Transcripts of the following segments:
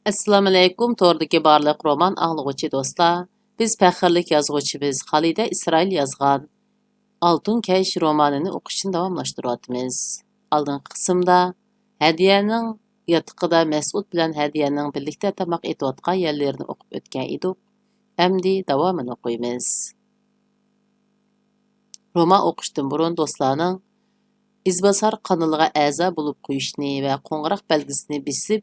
Assalomu alaykum, to'rdagi barliq roman anglag'uchi do'stlar. Biz faxrlik yozuvchimiz Xalida Isroil yozgan Altun Kesh romanini o'qishni davomlashtiryapmiz. Oldingi qismda Hadiyaning yotiqida Mas'ud bilan Hadiyaning birlikda tamoq etayotgan yerlarini o'qib o'tgan edik. Endi davomini o'qiymiz. Roman o'qishdan burun do'stlarning izbosar kanaliga a'zo bo'lib qo'yishni va qo'ng'iroq belgisini besib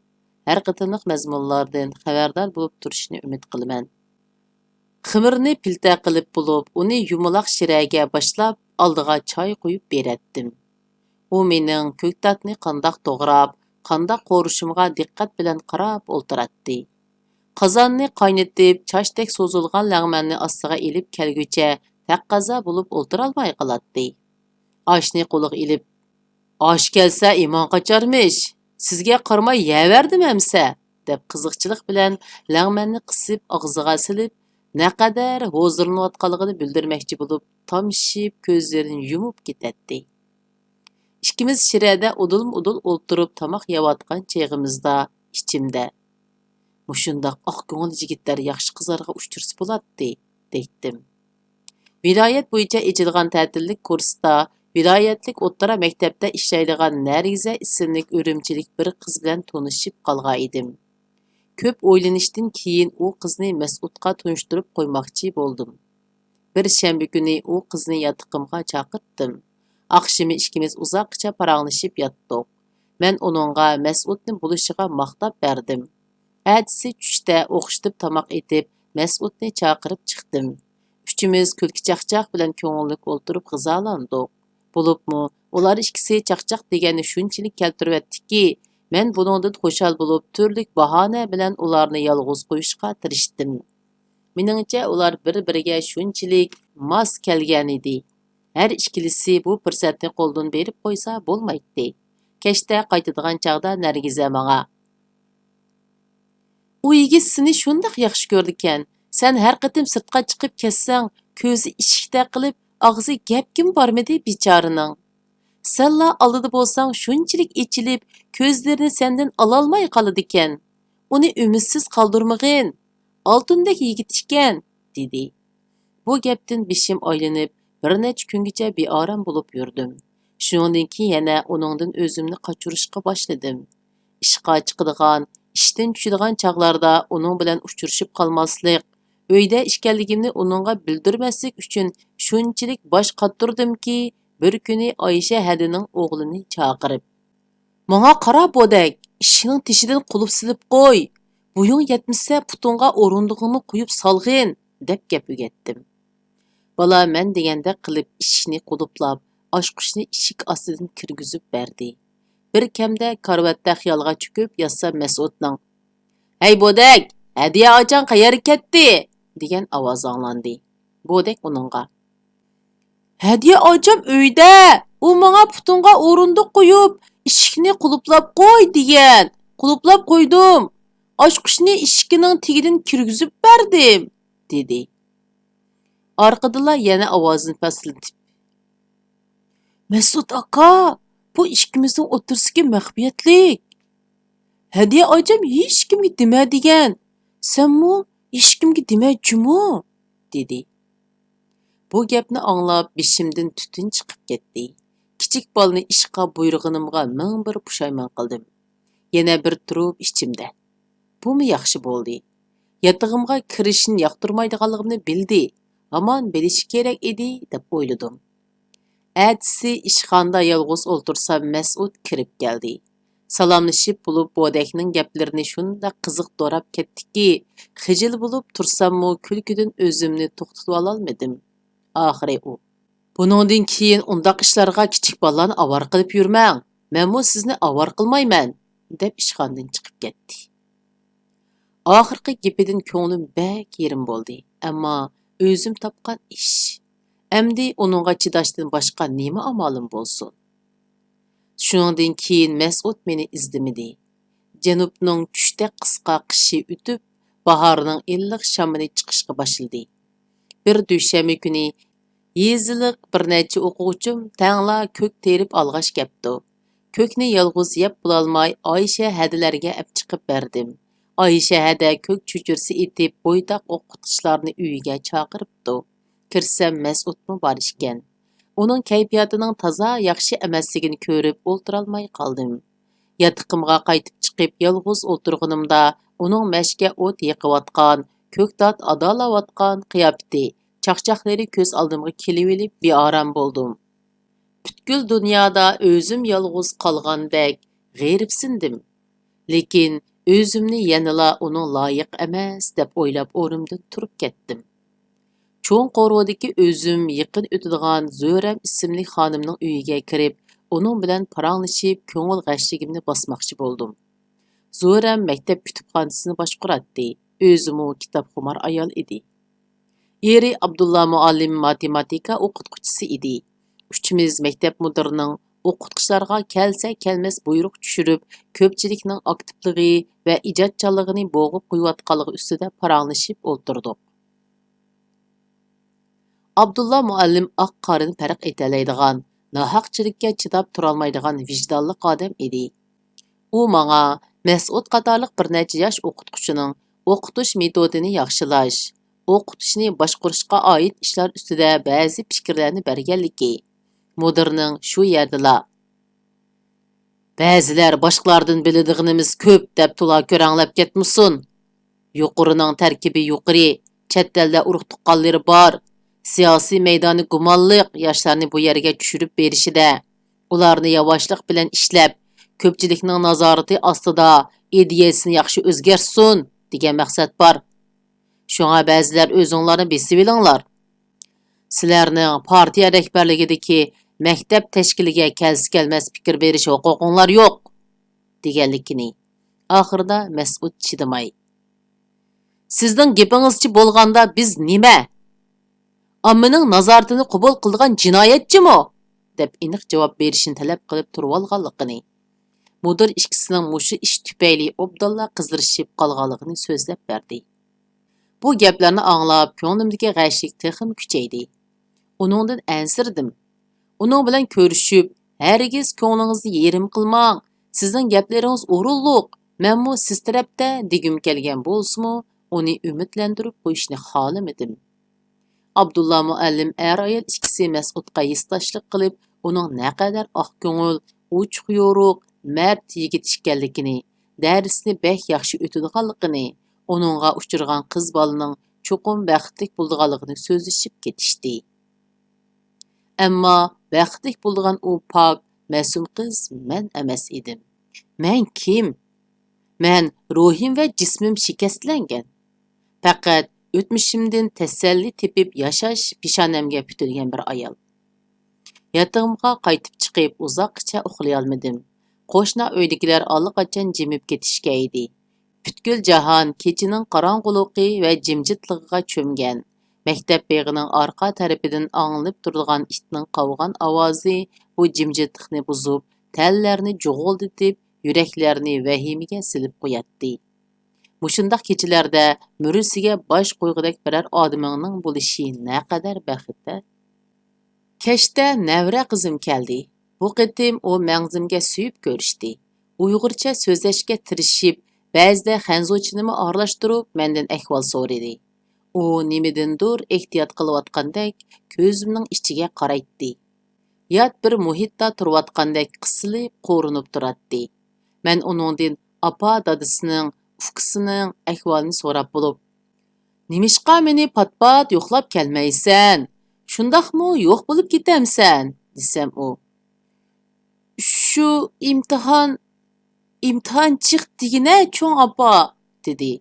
har qatimliq mazmunlardan xabardor bo'lib turishni umid qilaman. Ximirni pilta qilib bo'lib, uni yumaloq shiraga boshlab, oldiga choy qo'yib beratdim. U mening ko'ktatni qandoq to'g'rab, qandoq qo'rishimga diqqat bilan qarab o'ltiratdi. Qozonni qaynatib, chochdek so'zilgan lag'manni ostiga ilib kelguncha taqqiza bo'lib o'ltirolmay qolatdi. Oshni qo'liga ilib, "Osh kelsa imon qocharmish. Sizga qarmay yeverdim emsa", deb qiziqchilik bilan lag'manni qisib og'ziga silib, naqadar hozirlanayotganligini bildirmoqchi bo'lib, tomshib ko'zlarini yumib ketadi. Ikkimiz shirada udul-udul o'ltirib tomoq yeyotgan cheg'imizda ichimda "Mushundoq oq ko'ngil yigitlar yaxshi qizlarga uchtirsa bo'ladi", deydim. Viloyat bo'yicha ijilgan ta'tillik kursda viloyatlik o'rta maktabda ishlaydigan Nariza ismli o'rimchilik bir qiz bilan tanishib qolgan edim. Ko'p o'ylanishdan keyin u qizni Mas'udga tunishtirib qo'ymoqchi bo'ldim. Bir shanba kuni u qizni yotiqimga chaqirdim. Oqshimi ikkimiz uzoqcha paranglashib yotdik. Men uningga Mas'udni bo'lishiga maqtab berdim. Ertasi tushda o'qishib tomoq etib, Mas'udni chaqirib chiqdim. Üçümüz kulki chaqchaq bilan ko'ngillik o'ltirib g'izolandik. Bo'libmi, ular ikkisi chaqchaq degani shunchalik keltiribdiki, men buningdan xushal bo'lib, turli bahona bilan ularni yolg'iz qo'yishga tirishdim. Meningcha ular bir-biriga shunchalik mos kelgan edi. Har ikkilisi bu fursatni qo'ldan berib qo'ysa bo'lmaydi. Kechda qaytadigan chaqda Nargiza menga: "U yigit seni shundoq yaxshi ko'rdi-kan. Sen har qatim sirtqa chiqib ketsang, ko'zi ishikda qilib, og'zi gapkim bormidi bechoraning. Senla oldida bo'lsang shunchalik ichilib, ko'zlarini sendan ololmay qoladi-kan. Uni umidsiz qoldirmag'in. Oltindek yigit ekan", dedi. Bu gapdan beshim aylanib, bir necha kungacha beoram bo'lib yurdim. Shundan keyin yana uningdan o'zimni qochirishga boshladim. Ishqa chiqadigan, ishdan tushadigan chaqlarda uning bilan uchrashib qolmaslik, uyda ishkanligimni uningga bildirmaslik uchun shunchalik bosh qottirdimki, bir kuni Oyisha Hadining o'g'lini chaqirib: "Menga qara bo'dak, ishining tishidan qulub silib qo'y. Buying yetmasa putunga o'rindig'ini qo'yib solg'in", deb gap o'gatdim. Bola men degandek qilib ishni quluplab, oshqushni ishik ostidan kirgizib berdi. Bir kamda karvatda xiyolga cho'kib yotsa Mas'udning: "Hey bo'dak, Hadiya ochang qayerga ketdi?" degan ovoz anglandi. Bo'dak uningga: "Hadiya ocham uyda. U menga putunga o'rindiq qo'yib, ishikni quluplab qo'y degan. Quluplab qo'ydim. Oshqushni ishikining tagidan kirgizib berdim", dedi. Orqadala yana ovozini paslatib: "Mas'ud aka, bu ikkimizning o'tirsiga maxfiyatlik. Hadiya ocham hech kimga dema degan. Senmi hech kimga demay-jumu", dedi. Bu gapni anglab beshimdan tutun chiqib ketdi. Kichik bolani ishqa buyrug'inimga ming bir pushaymon qildim. Yana bir turib ichimda: "Bumi yaxshi bo'ldi. Yotog'imga kirishni yoqtirmaydiganligimni bildi. Aman bilishi kerak edi", deb o'yladim. Ertasi ishxonada yolg'iz o'ltirsam Mas'ud kirib keldi. Salomlashib bo'lib bo'dakning gaplarini shunda qiziq do'rab ketdiki, xijil bo'lib tursammu kulkidan o'zimni to'xtatib ololmadim. Oxiri u: "Buningdan keyin undaq ishlarga kichik bolalarni avar qilib yurmang. Menmu sizni avar qilmayman", deb ishxonadan chiqib ketdi. Oxirgi gapidan ko'nglim bak yerim bo'ldi. Ammo o'zim topgan ish. Endi uningga chidashdan boshqa nima amolim bo'lsin? Shuningdan keyin Mas'ud meni izlamadi. Janubning tushda qisqa qishi o'tib, bahorning illiq shamini chiqishga boshladi. Bir dushanba kuni yeziliq bir necha o'quvchim tangla ko'k terib olg'ash kepti. Ko'kni yolg'iz yeb bo'lolmay Oyisha Hadilarga ap chiqib berdim. Ayşehədə kök çüçürsi etib boydaq o'qitishlarni uyiga chaqiribdi. Kirsam Mas'udmu bor ekan. Uning kayfiyatining toza yaxshi emasligini ko'rib o'ltirolmay qoldim. Yatiqimga qaytib chiqib yolg'iz o'tirganimda uning mashga o't yiqiyotgan, ko'ktat adolayotgan qiyofati, chaqchaqlari ko'z oldimga kelib beoram bo'ldim. Butkul dunyoda o'zim yolg'iz qolgandek g'eribsindim. Lekin o'zimni yanala uning loyiq emas deb o'ylab o'rimdan turib ketdim. Cho'ng qo'rg'udagi o'zim yaqin o'tadigan Zo'ram ismli xonimning uyiga kirib, uning bilan paranglashib, ko'ngil g'ashligimni bosmoqchi bo'ldim. Zo'ram maktab kutubxonasini boshqaradi. O'zimi kitobxumor ayol edi. Eri Abdulla muallim matematika o'qituvchisi edi. Uchimiz maktab mudirining o'qituvchilarga kelsa kelmas buyruq tushirib, ko'pchilikning aktivligi va ijodchanligini bo'g'ib qo'yayotganligi ustida paranglashib o'tirdik. Abdulla muallim oq qorini farq etalaydigan, nohaqchilikka chidab turolmaydigan vijdonli odam edi. U menga Mas'ud qatorliq bir necha yosh o'qituvchining o'qitish metodini yaxshilash, o'qitishni boshqarishga oid ishlar ustida ba'zi fikrlarni berganligi, mudirning shu yerdala ba'zilar boshqalardan biladiganimiz ko'p deb tula ko'ranglab ketmusun. Yuqorining tarkibi yuqori, chet elda urug' tuqqanlari bor. Siyosiy maydoni gumonliq yoshlarni bu yerga tushirib berishida, ularni yavaşlıq bilan ishlab, ko'pchilikning nazorati ostida ideyasini yaxshi o'zgarsin degan maqsad bor. Shunga ba'zilar o'zinglarni besib olinglar. Sizlarning partiya rahbarligidagi maktab tashkiliga kelmas fikr berish huquqinglar yo'q deganligini. Oxirida Mas'ud chidamay: "Sizning gapingizchi bo'lganda biz nima? Ammaning nazoratini qabul qilgan jinoyatchimi?" deb aniq javob berishini talab qilib turib olganligini. Mudir ikkisining mushu ish tufayli obdalla qizdirishib qolganligini so'zlab berdi. Bu gaplarni anglab, ko'nglimdagi g'ashlik texim kuchaydi. Uningdan ansirdim. Uning bilan ko'rishib, "Hargiz ko'nglingizni yerim qilmang. Sizning gaplaringiz o'rinliq. Menmu siz tarafda" degim kelgan bo'lsa-mu, uni umidlantirib qo'yishni xohlamadim. Abdulla muallim ayol ikkisi Mas'udga yistashlik qilib, uning naqadar oq ko'ngil, uchuq yo'ruq, mard yigit ekanligini, darsni bek yaxshi o'tadiganligini, uningga uchirgan qiz bolaning cho'qim baxtli bo'lganligini so'zlashib ketishdi. Ammo baxtli bo'lgan u pok, ma'sum qiz men emas edim. Men kim? Men ruhim va jismim shikastlangan. Faqat o'tmishimdan tasalli tepib yashash peshonamga putilgan bir ayol. Yatag'imga qaytib chiqib uzoqcha uxlay olmadim. Qo'shni uydagilar allaqachon jimib ketishgan edi. Butkul jahon kechining qorong'ulig'i va jimjitligiga cho'mgan. Maktab beg'ining orqa tarafidan anglanib turadigan itning qovg'an ovozi bu jimjitlikni buzib, tallarni jo'g'ildatib, yuraklarni vahimaga silib qo'yatdi. Mushundaq kechalarda murisiga bosh qo'yg'idek biror odamning bo'lishi naqadar baxtda. Kechda navra qizim keldi. Bu qitim u mangzimga suyib ko'rishdi. Uyg'urcha so'zlashga tirishib, ba'zida xanzochinimi aralashtirib mendan ahvol so'radi. U nimadandir ehtiyot qilayotgandek ko'zimning ichiga qaraydi. Yot bir muhitda turayotgandek qisilib, qo'rinib turadi. Men uningdan apa dadisining, ufqisining ahvolini so'rab bo'lib, "Nimishqa meni pat-pat yo'qlab kelmaysan? Shundaqmi yo'q bo'lib ketamsan?" desam u, "Shu imtihon chiqdigina cho'ng apa" dedi.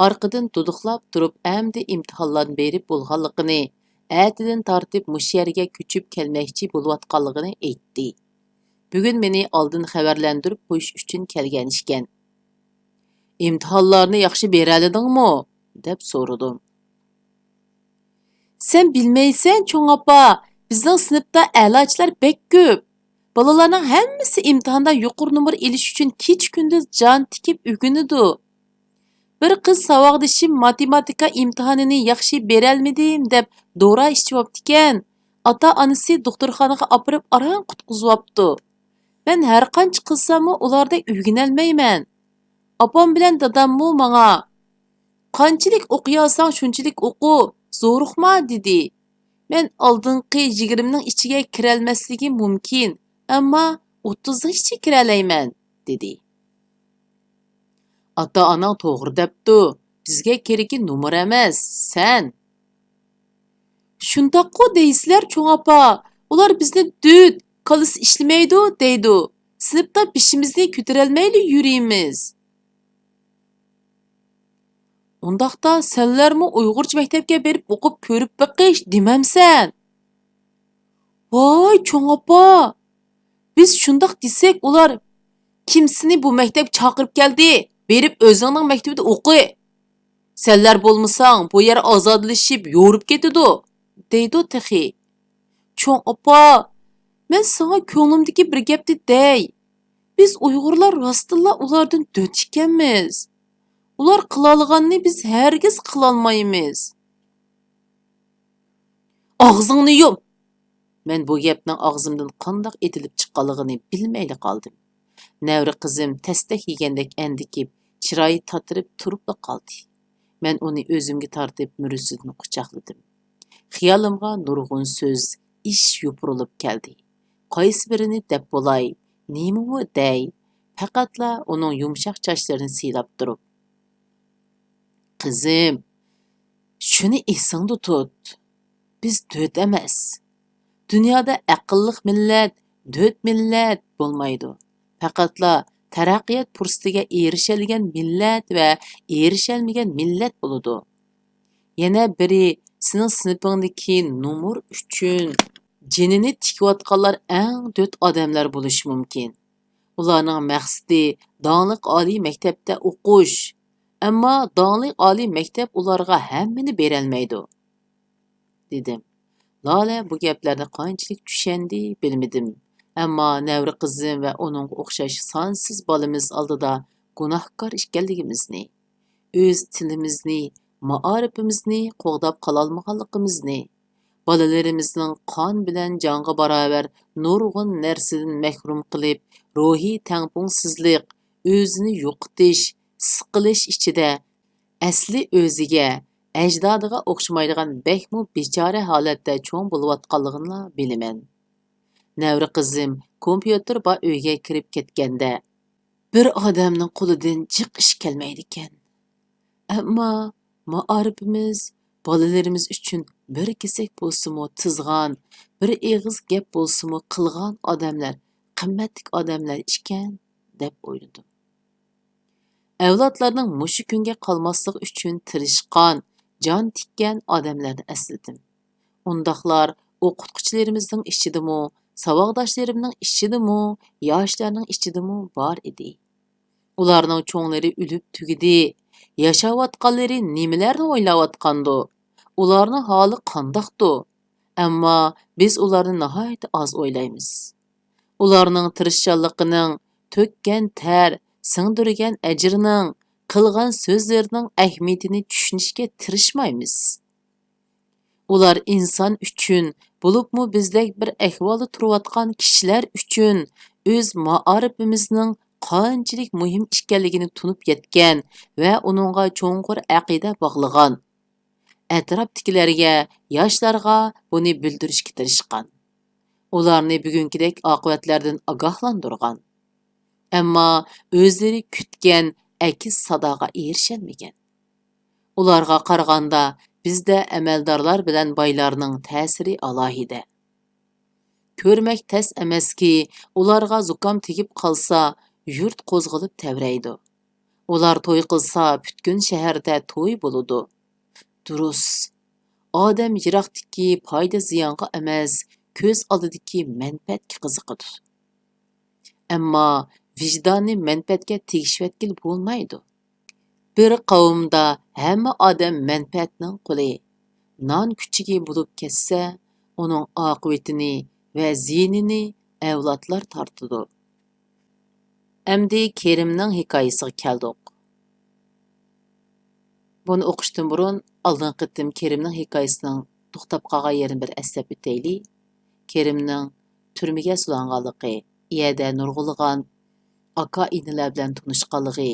Arqadan duduqlab turib, "Endi imtihonlarni berib bo'lganligini, atidan tortib mush yerga ko'chib kelmoqchi bo'layotganligini aytdi. Bugun meni oldin xabarlantirib qo'yish uchun kelgan ekan. "Imtihonlarni yaxshi beraladingmi?" deb so'radim. "Sen bilmaysan, cho'ng apa, bizning sinfda a'lochilar bek ko'p. Bolalarning hammasi imtihonda yuqori nomer olish uchun kech-kunduz jon tikib o'ginadi. Bir qiz savoqdishim matematika imtihonini yaxshi berolmadim deb dora ichibdi ekan. Ota-onasi doktorxonaga olib arang qutqizibdi. Men har qancha qilsam ularda o'ginolmayman. Apam bilan dadammu manga qanchalik o'qiyasan shunchalik o'qu, zo'riqma dedi. Men oldingi 20ning ichiga kirolmasligim mumkin, ammo 30ning ichiga kiralayman dedi. Ata-onang to'g'ri debdi. Bizga keragi nomer emas, sen. Shundaqqa deysizlar, cho'ng opa. Ular bizni dud, kalisi ishlamaydi deydi. Sinfda bishimizni ko'tarolmayli yurimiz. Undaqda senlarmi Uyg'urcha maktabga berib o'qib ko'rib beqish demamsan. Voy, cho'ng opa. Biz shundaq desak, ular kimsini bu maktab chaqirib keldi, berib o'zingning maktabida o'qi. Senlar bo'lmasang, bu yer ozodlashib, yo'rib ketadi, deydi texi. Cho'ng opa, men sana ko'nglimdagi bir gapni dey. Biz Uyg'urlar rostilla ulardan dod ekanmiz. Ular qilolganini biz hargiz qilolmaymiz. Og'zingni yum. Men bu gapning og'zimdan qandoq etilib chiqqanligini bilmayli qoldim. Navri qizim tasdak yegandek andikib, chiroyi tatirib turib qoldi. Men uni o'zimga tortib murisidan quchoqladim. Xiyolimga nurg'un so'z, ish yopirilib keldi. Qaysi birini deb bo'lay, nima dey? Faqatla uning yumshoq sochlarini siylab turib. Qizim, shuni esingda tut. Biz döt emas. Dunyoda aqlliq millat, döt millat bo'lmaydi. Faqatla taraqqiyot fursatiga erishalgan millat va erishalmagan millat bo'ladi. Yana biri sening sinfingdagi nomer 3 jinini tikayotganlar eng döt odamlar bo'lishi mumkin. Ularning maqsadi donliq oliy maktabda o'qish. Ammo donliq oliy maktab ularga hammani berolmaydi, dedim. Lola bu gaplarni qanchalik tushundi bilmadim. Ammo navri qizim va uning o'xshash sonsiz bolamiz oldida gunohkor ekanligimizni, o'z tilimizni, ma'arifimizni qo'g'dab qololmaganligimizni, bolalarimizning qon bilan jonga barobar nurg'un narsadan mahrum qilib, ruhiy tangpungsizlik, o'zini yo'qotish, siqilish ichida asli o'ziga, ajdodiga o'xshamaydigan bekmu bechora holatda cho'ng bo'layotganligini bilaman. Navri qizim kompyuter ba uyga kirib ketganda bir odamning qo'lidan jiq ish kelmaydi ekan. Ammo ma'arifimiz bolalarimiz uchun bir kesak bo'lsa-mu tizg'an, bir eg'iz gap bo'lsa-mu qilgan odamlar, qimmatli odamlar ekan deb o'yladim. Avlodlarning mushu kunga qolmasligi uchun tirishqan, jon tikkan odamlarni esladim. Undaqlar o'qituvchilarimizning ichidimi, saboqdoshlarimning ichidimi, yoshlarning ichidimi bor edi. Ularning cho'nglari o'lib tugidi, yashayotganlari nimalarni o'ylayotgandi? Ularning holi qandoqdi? Ammo biz ularni nihoyat oz o'ylaymiz. Ularning tirishchanligining, to'kkan ter, singdirgan ajrining, qilgan so'zlarining ahamiyatini tushunishga tirishmaymiz. Ular inson uchun, bo'libmi bizdek bir ahvolda turayotgan kishilar uchun o'z ma'arifimizning qanchalik muhim ekanligini tunib yetgan va uningga cho'nqur aqida bog'lagan. Atrofdagilarga, yoshlarga buni bildirishga tirishgan. Ularni bugünkidek oqibatlardan ogohlantirgan. Ammo o'zlari kutgan akis sadoga erishalmagan. Ularga qaraganda bizda amaldorlar bilan boylarning ta'siri alohida. Ko'rmak tas emaski, ularga zukom tegib qolsa, yurt qo'zg'alib tavraydi. Ular to'y qilsa, butkun shaharda to'y bo'ladi. Durust. Odam yiroqdagi foyda ziyonga emas, ko'z oldidagi manfaatga qiziqadi. Ammo vijdonni manfaatga tegishvatkil bo'lmaydi. Bir qavmda hamma odam manfaatning quli. Non kuchiga bo'lib ketsa, uning oqibatini va ziyinini avlodlar tortadi. Endi Kerimning hikoyasiga keldik. Buni o'qishdan burun oldingi qitim Kerimning hikoyasining to'xtab qolgan yerini bir eslab o'taylik. Kerimning turmaga solanganligi, iyada nurg'ulg'an aka-inilar bilan tanishganligi,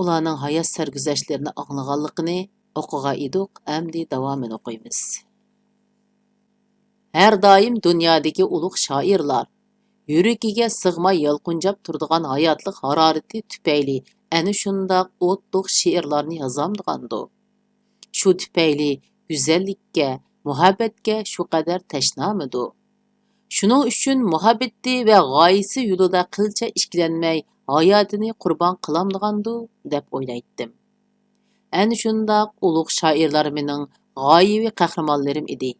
ularning hayot sarguzashtlarini anglaganligini o'qigan edik, endi davomini o'qiymiz. Har doim dunyodagi ulug' shoirlar yuragiga sig'may yalqunjab turadigan hayotlik harorati tufayli ana shundoq o'tliq she'rlarni yozamdigandu. Shu tufayli go'zallikka, muhabbatga shu qadar tashnamidu. Shuning uchun muhabbati va g'oyasi yo'lida qilcha ishkilanmay hayotini qurbon qilamdigandu deb o'ylaydim. Ana shundoq ulug' shoirlar mening g'oyaviy qahramonlarim edi.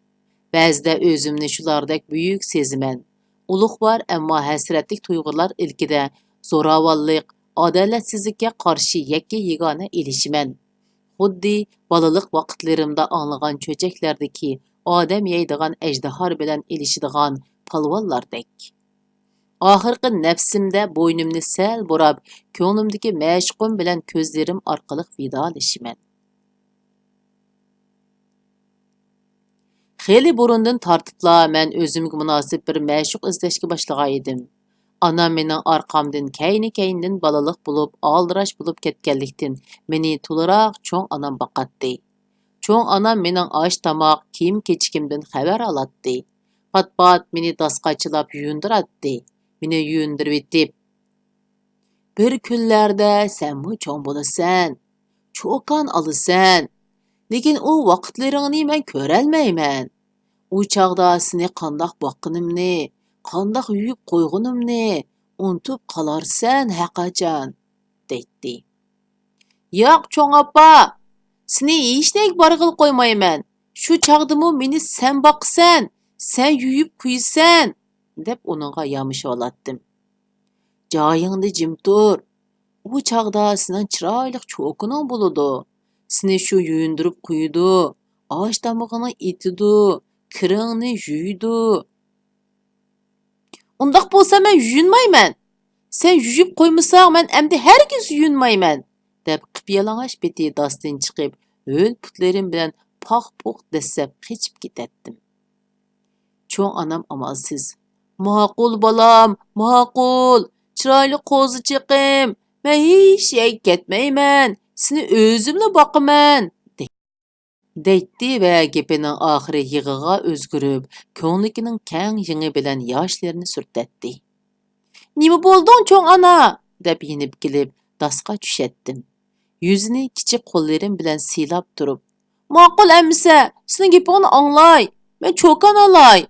Ba'zida o'zimni shulardek buyuk seziman. Ulug'bor ammo hasratlik tuyg'ular ilkida zo'ravonlik, adolatsizlikka qarshi yakka yagona elishiman. Xuddi balalik vaqtlarimda anglagan cho'chaklardagi odam yeydigan ajdahor bilan elishadigan palvonlardek. Oxirgi nafsimda bo'ynimni sal burab, ko'nglimdagi mashqum bilan ko'zlarim orqali vidolashiman. Xeyli burundan tortibla men o'zimga munosib bir ma'shuq izlashga boshlagan edim. Anam mening orqamdan kayni-kayndan balalik bo'lib, aldirash bo'lib ketganlikdan meni to'liroq cho'ng anam boqatdi. Cho'ng anam mening osh tomoq, kiyim-kechikimdan xabar olatdi. Pat-pat meni dasqachilab yuyundiratdi. Meni yuyundirib etib, bir kunlarda senmi cho'ng bo'lasan, cho'kan olasan. Lekin u vaqtlaringni men ko'rolmayman. U chaqda seni qandoq boqqanimni, qandoq yuyib qo'ygunimni unutib qolarsan haqajon, deydi. Yo'q, cho'ng oppa, seni hechnek barg'il qo'ymayman. Shu chaqdimi meni sen boqsan, sen yuyib qo'ysan, deb uningga yamishib olatdim. Joyingda jim tur. U chaqda sening chiroyli cho'kining bo'ladi. Seni shu yuyundirib qo'ydi, osh tomog'ini etidi, kiringni yuydi. Undaq bo'lsa men yuyunmayman. Sen yuyib qo'ymasang men endi hargiz yuyunmayman, deb qip-yalang'och beti dastin chiqib, ho'l putlarim bilan poq-poq dasab qechib ketatdim. Cho'ng anam amalsiz. Ma'qul bolam, ma'qul. Chiroyli qo'zichiqim. Men hech yerga ketmayman. Seni o'zimla boqaman, deydi va gapining oxiri yig'iga o'zgarib, ko'nglining keng yingi bilan yoshlarini surtatdi. Nima bo'lding, cho'ng ana? Deb yinib kelib, dasqa tushatdim. Yuzini kichik qo'llarim bilan silab turib, ma'qul emsa, sening gapingni anglay. Men cho'kan olay.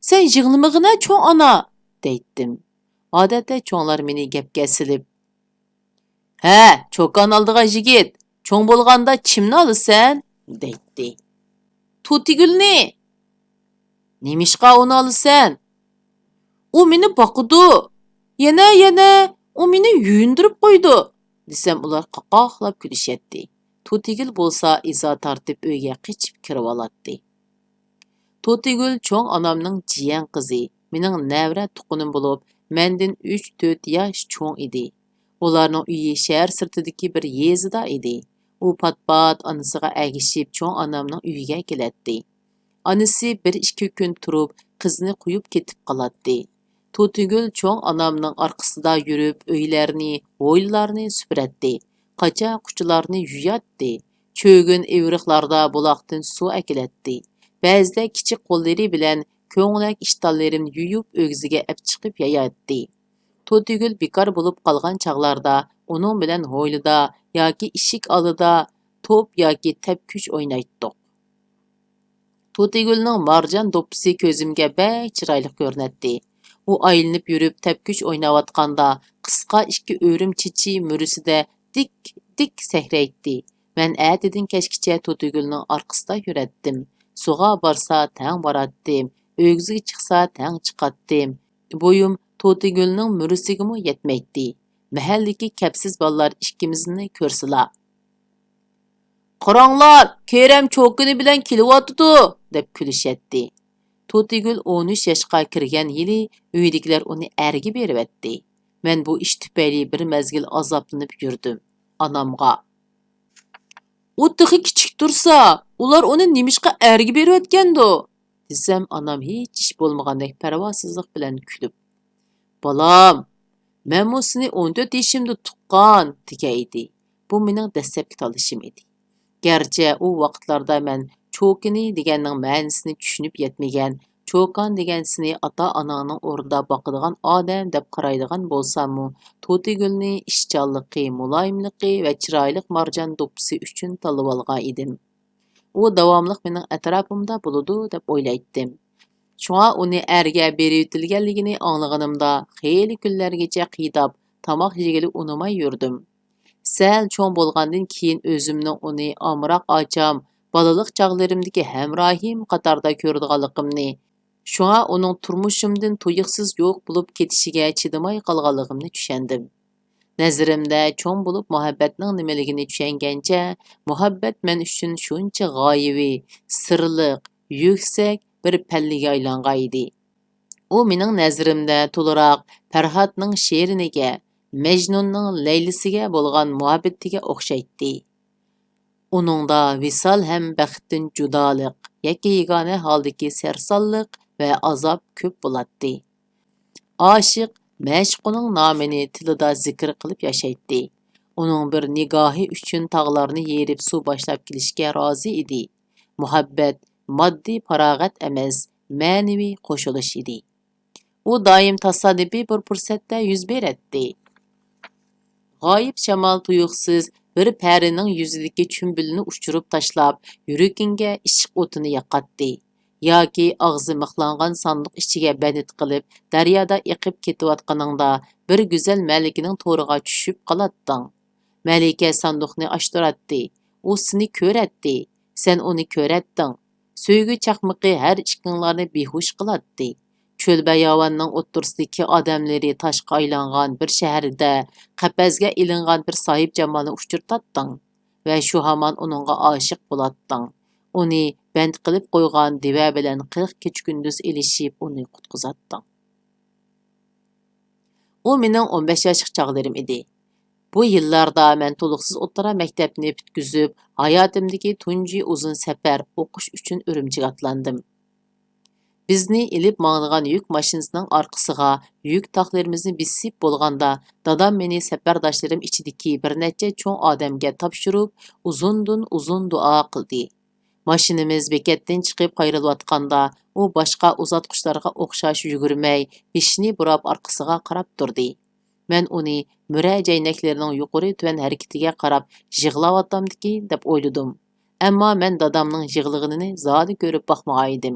Sen yig'lamag'ina, cho'ng ana, deydim. Odatda cho'nglar meni gapga silib, ha, cho'kan oldigan yigit, cho'ng bo'lganda chimni olasan, deydi. Tutigulni. Nimishqa uni olasan? U meni boqidi. Yana u meni yuyundirib qo'ydi, desam ular qaqoqlab kulishatdi. Tutigul bo'lsa izo tortib uyga qechib kirib oladi. Tutigul cho'ng onamning jiyan qizi, mening navra tuqunim bo'lib, mendan 3-4 yosh cho'ng edi. Ularning uyi shahar sirtidagi bir yezida edi. U pat-pat onasiga agishib cho'ng onamning uyiga keladi. Onasi 1-2 kun turib, qizini qo'yib ketib qoladi. Tutigul cho'ng onamning orqasida yurib, uylarni, hovlilarni supuradi. Qacha-quchilarni yuyatdi. Cho'gin evriqlarda buloqdan suv akilatdi. Ba'zida kichik qo'llari bilan ko'nglak ishtonlarimni yuyib o'g'ziga ap chiqib yayatdi. Tutigul bekor bo'lib qolgan chaqlarda uning bilan hovlida yoki eshik oldida to'p yoki tepkuch o'ynaytdik. Tutigulning marjon do'ppisi ko'zimga bek chiroyli ko'rinadi. U aylanib yurib tepkuch o'ynayotganda qisqa 2 o'rim chichi murisida dik sahraydi. Men atidin kechgacha Tutigulning orqasida yuratdim. Suga borsa tang boratdim, o'g'ziga chiqsa tang chiqatdim. Bo'yim Tutigulning murisigimi yetmaydi. Mahalliki kapsiz bolalar ikkimizni ko'rsila. Qaranglar, Kerem cho'kini bilan kelyotdi, deb kulishatdi. Tutigul 13 yoshga kirgan yili uydagilar uni erga beribdi. Men bu ish tufayli bir mezgil azoblanib yurdim. Anamga, "U tig'i kichik tursa, ular uni nimishqa erga berayotgandi?" desam, anam hech ish bo'lmagandek parvosizlik bilan kulib, "Balam, men seni 14 yoshimda tuqqan" degaydi. Bu mening dastlabki tanishim edi. Gerçi u vaqtlarda men chokini deganning ma'nosini tushunib yetmagan, chokan degansini ota-onaning o'rnida boqadigan odam deb qaraydigan bo'lsam-mu, To'tigulni ishchanligi, muloyimligi va chiroyli marjon do'ppisi uchun tanlab olgan edim. U davomli mening atrofimda bo'ladi deb o'ylaydim. Shunga uni erga berib o'tilganligini anlaganimda xeyli kunlargacha qiydab tomoq yegili unamay yurdim. Sal cho'ng bo'lgandan keyin o'zimni uni amroq ocham, balalik chog'larimdagi hamrohim qatorda ko'radiganligimni, shunga uning turmushimdan tuyuqsiz yo'q bo'lib ketishiga chidamay qolganligimni tushundim. Nazarimda cho'ng bo'lib muhabbatning nimaligini tushungancha, muhabbat men uchun shuncha g'oyaviy, sirliq, yuksak bir pallaga aylangan edi. U mening nazarimda to'liroq Farhodning she'riniga, Majnunning Laylisiga bo'lgan muhabbatiga o'xshaydi. Uningda visol ham baxtdan judolik, yoki yagona holdagi sarsonlik va azob ko'p bo'ladi. Oshiq mashquning nomini tilida zikr qilib yashaydi. Uning bir nigohi uchun tog'larni yerib suv boshlab kelishga rozi edi. Muhabbat moddiy farog'at emas, ma'naviy qo'shilish edi. U doim tasodifiy bir fursatda yuz beradi. G'oyib shamol tuyuqsiz bir parining yuzidagi chumbilni uchirib tashlab, yuragingga ishq o'tini yoqadi. Yoki og'zi mixlangan sandiq ichiga banit qilib, daryoda eqib ketayotganingda bir go'zal malikaning to'riga tushib qolading. Malika sandiqni ochtiradi. U seni ko'radi. Sen uni ko'radding. Сөйгü chaqmiqi har ikkinglarni behush qiladi. Cho'l bayovonning o'ttirsidagi odamlari toshqa aylangan bir shaharda qapasga ilingan bir sohib jamolni uchirtatding va shu hamon uningga oshiq bo'latding. Uni band qilib qo'ygan diva bilan 40 kech kunduz ilishib uni qutqizatding. U mening 15 yoshlik chog'larim edi. Bu yillarda men to'liqsiz o'rta maktabni bitkizib, hayotimdagi tunji uzun safar o'qish uchun Urumchiga atlandim. Bizni ilib mang'an yuk mashinasining orqasiga yuk taqlarimizni bisib bo'lganda, dadam meni safardoshlarim ichidagi bir necha cho'ng odamga topshirib, uzun duo qildi. Mashinamiz bekatdan chiqib qayrilayotganda, u boshqa uzatqushlarga o'xshash yugurmay, beshini burab orqasiga qarab turdi. Men uni murajaynaklarning yuqori tuvan harakatiga qarab yig'layotganmiki deb o'yladim. Ammo men dadamning yig'lig'ini zodi ko'rib boqmagan edim.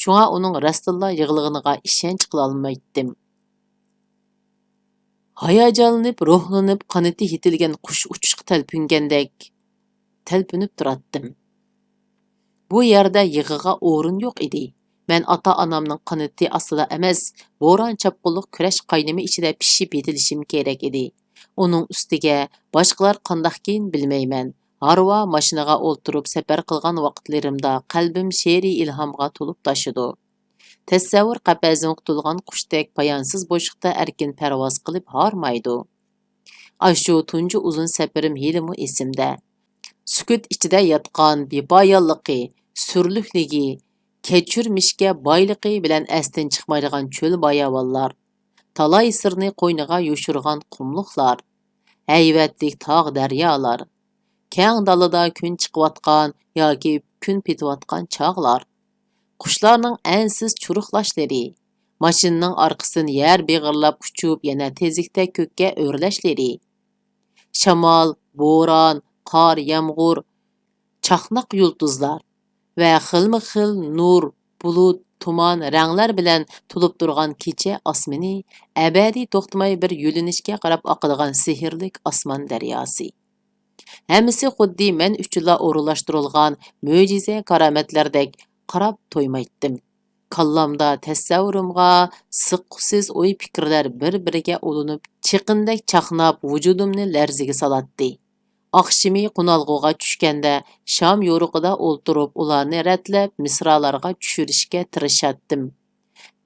Shunga uning rastilla yig'lig'iga ishonch qila olmaydim. Hayajonlanib, ruhlanib, qanoti yetilgan qush uchishga talpingandek talpinib turatdim. Bu yerda yig'iga o'rin yo'q edi. Men ota-onamning qanoti ostida emas, bo'ron chapqulliq kurash qaynimi ichida pishib yetilishim kerak edi. Uning ustiga boshqalar qandaqkin bilmayman. Harva mashinaga o'ltirib safar qilgan vaqtlarimda qalbim she'riy ilhomga to'lib toshidi. Tasavvur qafasiga qutulgan qushdek poyonsiz bo'shliqda erkin parvoz qilib hormaydi. Ashu tunji uzun safarim helimu esimda. Sukut ichida yotgan bepoyonligi, surlikligi, kechirmishga boyligi bilan asdan chiqmaydigan cho'l bayovonlar, talay sirni qo'yniga yoshirgan qumliqlar, hayvatlik tog' daryolar, keng dalada kun chiqayotgan yoki kun petayotgan chog'lar, qushlarning ansiz churuqlashlari, mashinaning orqasidan yer beg'irlab uchib yana tezlikda ko'kka o'rlashlari, shamol, bo'ron, qor, yomg'ir, chaqnaq yulduzlar va xilma-xil nur, bulut, tuman, ranglar bilan to'lib turgan kecha osmoni, abadiy to'xtamay bir yo'linishga qarab oqadigan sehrli osmon daryosi. Hammasi xuddi men uchunla o'rinlashtirilgan mo'jiza karomatlardek qarab to'ymaydim. Kallamda tasavvurimga siqqisiz o'y fikrlar bir-biriga ulanib, chiqindek chaqnab vujudimni larziga solatdi. Oqshimi qunalg'uga tushganda sham yo'riqida o'ltirib ularni ratlab misralarga tushirishga tirishatdim.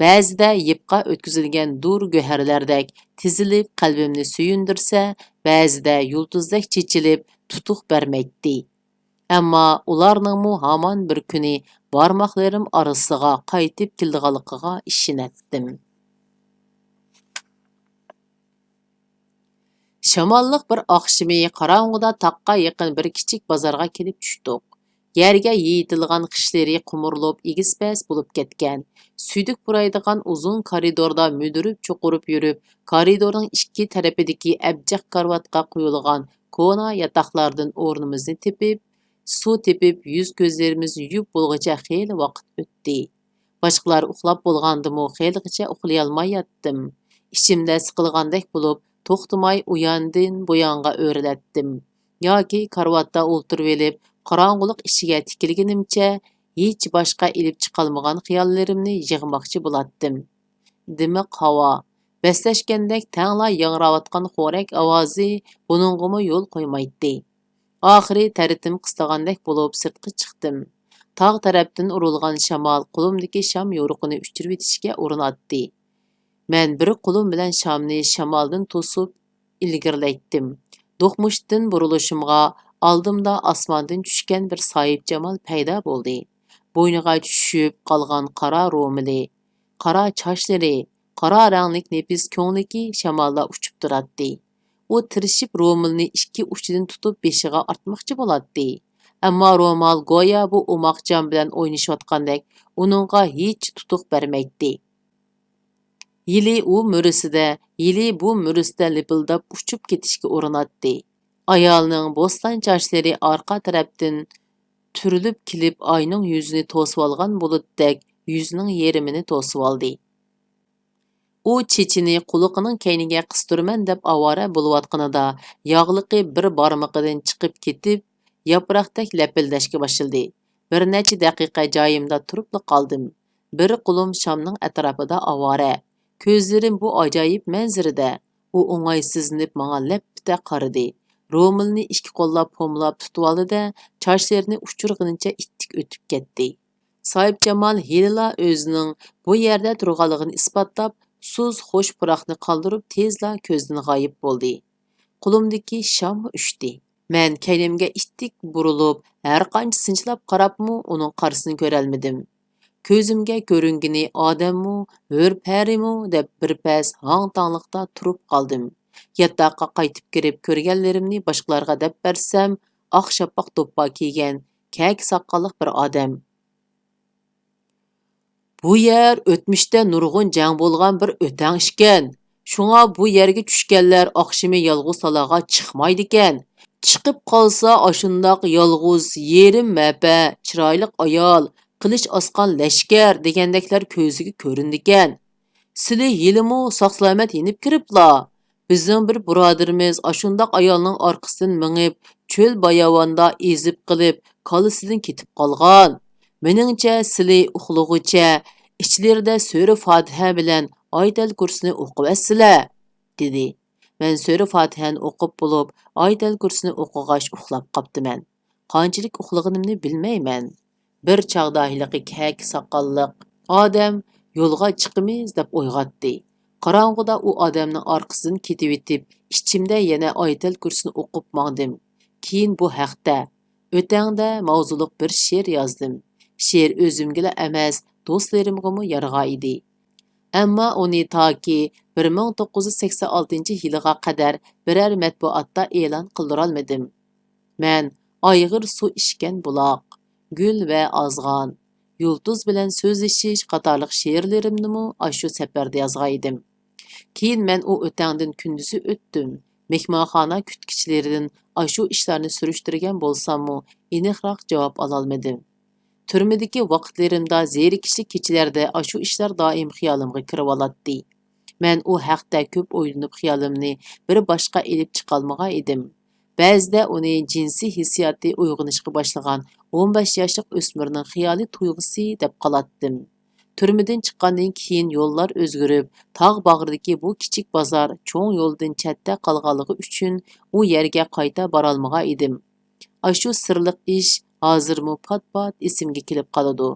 Ba'zida yipqa o'tkazilgan dur go'harlardek tizilib qalbimni suyundirsa, ba'zida yulduzdek chechilib tutuq bermaydi. Ammo ularningmi hamon bir kuni barmoqlarim orasiga qaytib keladiganligiga ishonatdim. Shamolliq bir oqshimi qorong'uda taqqa yaqin bir kichik bozorga kelib tushdik. Yerga yeyitilgan qishlari qumurilib, egiz-past bo'lib ketgan. Suydik buraydigan uzun koridorda müdürüp cho'qirib yurib, koridorning ikki tarafidagi abjaq karvatga qo'yilgan kona yataqlardan o'rnimizni tepib, suv tepib, yuz ko'zlarimizni yuvib bo'lguncha xeyli vaqt o'tdi. Boshqalar uxlab bo'lgandimi, xeyligacha uxlayolmay yotdim. Ichimda siqilgandek bo'lib, to'xtamay uyandin bo'yonga o'rlatdim. Yoki karvatda o'ltirib elib, qorong'ulik ichiga tikilganimcha hech boshqa ilib chiqolmagan xiyollarimni yig'moqchi bo'latdim. Dimiq havo, baslashgandek tangla yangrayotgan xo'rak ovozi buningga yo'l qo'ymaydi. Oxiri taritim qistagandek bo'lib sirtqa chiqdim. Tog' tarafdan urilgan shamol qo'limdagi sham yo'riqini uchirib etishga urinatdi. Men bir qo'lim bilan shamni shamoldan to'sib ilgirlaytdim. Do'qmushdan burilishimga oldimda osmondan tushgan bir soyib jamol paydo bo'ldi. Bo'yniga tushib qolgan qora ro'mili, qora sochlari, qora ranglik nefis ko'ngliki shamolda uchib turardi. U tirishib ro'milni ikki uchidan tutib beshiga artmoqchi bo'ladi. Ammo ro'mol go'yo bu umoq jam bilan o'ynashayotgandek uningga hech tutuq bermaydi. Yili u murisida, yili bu murisida lipildab uchib ketishga urinatdi. Ayolning bo'ston sochlari orqa tarafdan turilib kelib oyning yuzini to'sib olgan bulutdek yuzining yerimini to'sib oldi. U chechini quliqining keyniga qistirman deb avora bo'layotganida yog'liqi bir barmoqidan chiqib ketib, yaproqdek lapildashga boshladi. Bir necha daqiqa joyimda turib qoldim. Bir qo'lim shamning atrofida avora. Ko'zlarim bu ajoyib manzarada. U o'ng'aysizlanib menga lappita qaradi. Ro'milni ikki qo'llab pomlab tutib oldi-da, sochlarini uchirg'inicha ittik o'tib ketdi. Soyib Jamol helila o'zining bu yerda turganligini isbotlab, suz xo'sh puroqni qoldirib tezla ko'zdan g'oyib bo'ldi. Qo'limdagi sham uchdi. Men kaynimga ittik burilib, har qancha sinchilab qarabmu uning qarsini ko'ra olmadim. Ko'zimga ko'ringini odammu, hur-parimu deb bir pas hang-tanglikda turib qoldim. Yataqqa qaytib kirib ko'rganlarimni boshqalarga deb bersam, oq shapaq do'ppa kiygan, kak soqqalliq bir odam. Bu yer o'tmishda nurg'un jang bo'lgan bir o'tang ishkan. Shunga bu yerga tushganlar oqshimi yolg'iz talaga chiqmaydi ekan. Chiqib qolsa ashundoq yolg'iz, yerim mapa, chiroyli ayol, qilich osqan lashkar degandeklar ko'ziga ko'rindi ekan. Sizlar yilimi sog'-salomat yenib kiribla. Bizning bir birodarimiz ashundoq ayolning orqasidan mingib, cho'l bayovonda ezib qilib, kolisidan ketib qolgan. Meningcha sizlar uxlag'ucha ichlarida sura Fotiha bilan Oytal kursini o'qiyapsizlar, dedi. Men sura Fotihani o'qib bo'lib, Oytal kursini o'qig'ach uxlab qoptiman. Qanchalik uxlaganimni bilmayman. Bir chaqda hiliqi kak soqolliq odam yo'lga chiqimiz deb o'yg'atdi. Qorong'uda u odamning orqasidan ketib etib, ichimda yana Oytal kursini o'qib mangdim. Keyin bu haqda o'tangda mavzuliq bir she'r yozdim. She'r o'zimgila emas, do'stlarimga yarg'a edi. Ammo uni toki 1986-yilga qadar biror matbuotda e'lon qildira olmadim. Men ayg'ir suv ichgan buloq, gul va ozg'on, yulduz bilan so'zlashish qatorliq she'rlarimni shu safarda yozgan edim. Keyin men u o'tangdan kunduzi o'tdim. Mehmonxona kutkichilaridan shu ishlarni surishtirgan bo'lsam-mu, aniqroq javob ola olmadim. Turmadagi vaqtlarimda zerikishli kechalarda shu ishlar doim xiyolimga kirib oladi. Men u haqda ko'p o'ylanib xiyolimni bir boshqa elib chiqolmagan edim. Ba'zida uni jinsiy hissiyoti uyg'onishga boshlagan 15 yoshlik o'smirning xiyoliy tuyg'usi deb qolatdim. Turmadan chiqqandan keyin yo'llar o'zgarib, tog' bag'ridagi bu kichik bozor cho'ng yo'ldan chetda qolganligi uchun u yerga qayta bora olmagan edim. Shu sirliq ish hozirmi pat-pat esimga kelib qoladi.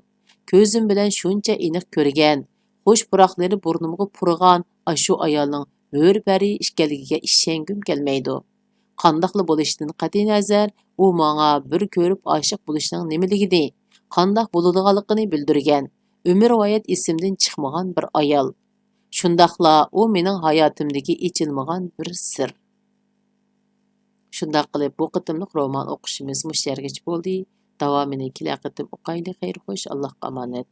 Ko'zim bilan shuncha aniq ko'rgan, xo'sh puroqlari burnimga purg'an shu ayolning hur-pari ishkanligiga ishongim kelmaydi. Qandoqli bo'lishdan qat'iy nazar, u menga bir ko'rib oshiq bo'lishning nimaligini, qandoq bo'ladiganligini bildirgan, umr-voyat esimdan chiqmagan bir ayol. Shundaqla u mening hayotimdagi ichilmagan bir sir. Şundaq qilib bu qitimliq roman o'qishimiz mush yergacha bo'ldi. Davomini kelar qitim o'qayli. Xeyr xo'sh, Allohga omonat.